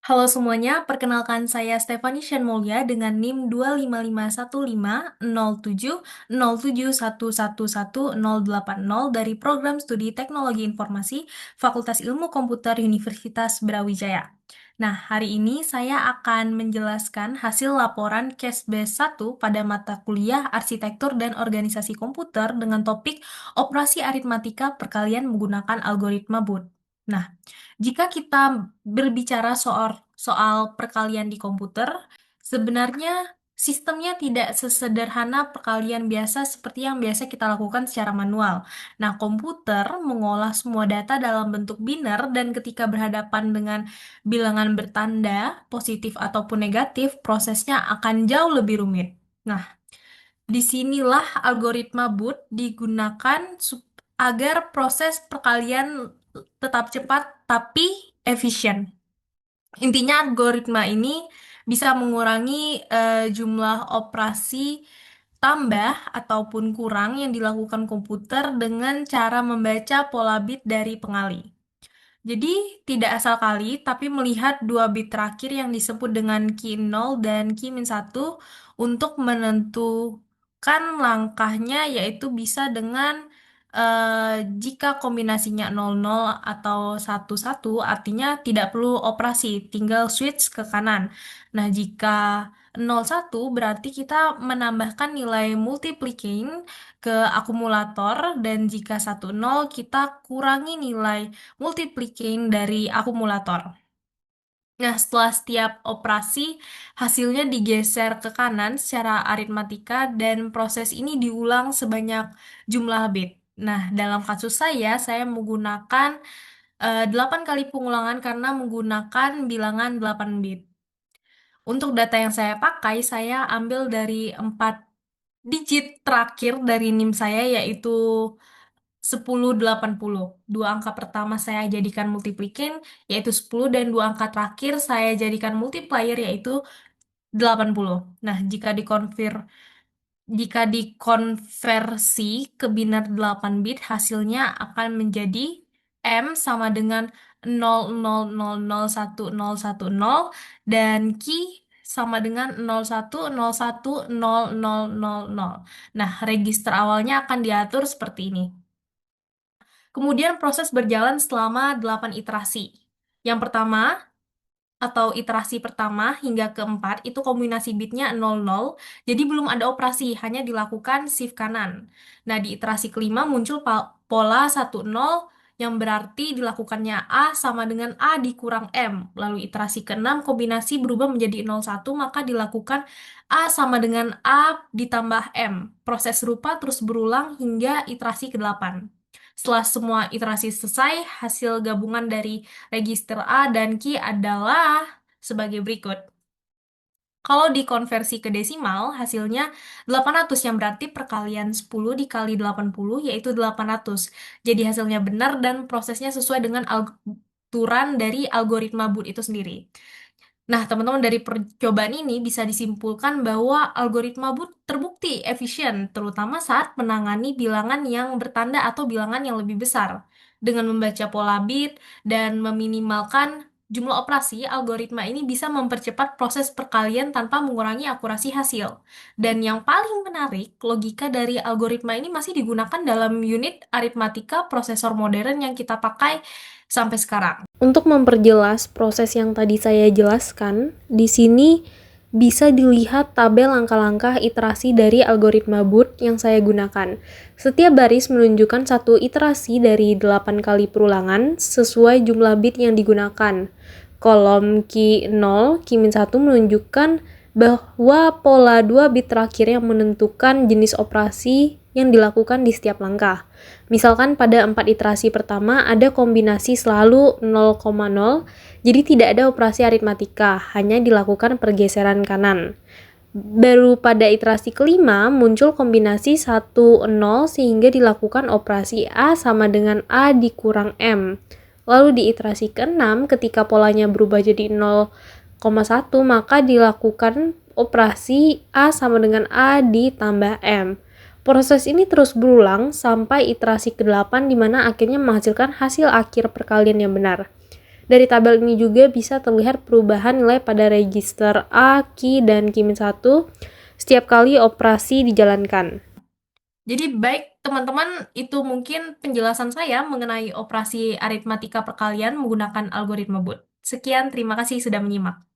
Halo semuanya, perkenalkan saya Stefani Shanmulya dengan NIM 255150707111080 dari Program Studi Teknologi Informasi Fakultas Ilmu Komputer Universitas Brawijaya. Nah, hari ini saya akan menjelaskan hasil laporan case base 1 pada mata kuliah Arsitektur dan Organisasi Komputer dengan topik Operasi Aritmatika Perkalian Menggunakan Algoritma Booth. Nah, jika kita berbicara soal perkalian di komputer, sebenarnya sistemnya tidak sesederhana perkalian biasa seperti yang biasa kita lakukan secara manual. Nah, komputer mengolah semua data dalam bentuk biner dan ketika berhadapan dengan bilangan bertanda, positif ataupun negatif, prosesnya akan jauh lebih rumit. Nah, disinilah algoritma Booth digunakan agar proses perkalian tetap cepat tapi efisien. Intinya algoritma ini bisa mengurangi jumlah operasi tambah ataupun kurang yang dilakukan komputer dengan cara membaca pola bit dari pengali. Jadi, tidak asal kali, tapi melihat dua bit terakhir yang disebut dengan key 0 dan key min 1 untuk menentukan langkahnya, yaitu bisa dengan jika kombinasinya 00 atau 11, artinya tidak perlu operasi, tinggal switch ke kanan. Nah, jika 01 berarti kita menambahkan nilai multiplying ke akumulator, dan jika 10 kita kurangi nilai multiplying dari akumulator. Nah, setelah setiap operasi, hasilnya digeser ke kanan secara aritmatika dan proses ini diulang sebanyak jumlah bit. Nah, dalam kasus saya menggunakan 8 kali pengulangan karena menggunakan bilangan 8 bit. Untuk data yang saya pakai, saya ambil dari 4 digit terakhir dari NIM saya, yaitu 1080. Dua angka pertama saya jadikan multiplying, yaitu 10, dan dua angka terakhir saya jadikan multiplier, yaitu 80. Nah, jika dikonversi ke biner 8 bit, hasilnya akan menjadi M sama dengan 00001010 dan Ki sama dengan 01010000. Nah, register awalnya akan diatur seperti ini. Kemudian proses berjalan selama 8 iterasi. Yang pertama, atau iterasi pertama hingga keempat, itu kombinasi bitnya 00, jadi belum ada operasi, hanya dilakukan shift kanan. Nah, di iterasi kelima muncul pola 10, yang berarti dilakukannya A sama dengan A dikurang M. Lalu iterasi keenam kombinasi berubah menjadi 01, maka dilakukan A sama dengan A ditambah M. Proses serupa terus berulang hingga iterasi ke-8. Setelah semua iterasi selesai, hasil gabungan dari register A dan Q adalah sebagai berikut. Kalau dikonversi ke desimal, hasilnya 800, yang berarti perkalian 10 dikali 80, yaitu 800. Jadi hasilnya benar dan prosesnya sesuai dengan aturan dari algoritma Booth itu sendiri. Nah, teman-teman, dari percobaan ini bisa disimpulkan bahwa algoritma Booth terbukti efisien, terutama saat menangani bilangan yang bertanda atau bilangan yang lebih besar. Dengan membaca pola bit dan meminimalkan jumlah operasi, algoritma ini bisa mempercepat proses perkalian tanpa mengurangi akurasi hasil. Dan yang paling menarik, logika dari algoritma ini masih digunakan dalam unit aritmatika prosesor modern yang kita pakai sampai sekarang. Untuk memperjelas proses yang tadi saya jelaskan, di sini bisa dilihat tabel langkah-langkah iterasi dari algoritma Booth yang saya gunakan. Setiap baris menunjukkan satu iterasi dari 8 kali perulangan sesuai jumlah bit yang digunakan. Kolom Q 0, Q 1 menunjukkan bahwa pola 2 bit terakhir yang menentukan jenis operasi yang dilakukan di setiap langkah. Misalkan pada 4 iterasi pertama ada kombinasi selalu 0,0, jadi tidak ada operasi aritmatika, hanya dilakukan pergeseran kanan. Baru pada iterasi kelima muncul kombinasi 1, 0 sehingga dilakukan operasi A sama dengan A dikurang M. Lalu di iterasi ke-6 ketika polanya berubah jadi 0,1 maka dilakukan operasi A sama dengan A ditambah M. Proses ini terus berulang sampai iterasi ke-8 di mana akhirnya menghasilkan hasil akhir perkalian yang benar. Dari tabel ini juga bisa terlihat perubahan nilai pada register A, Ki, dan Ki-1 setiap kali operasi dijalankan. Jadi baik teman-teman, itu mungkin penjelasan saya mengenai operasi aritmatika perkalian menggunakan algoritma Booth. Sekian, terima kasih sudah menyimak.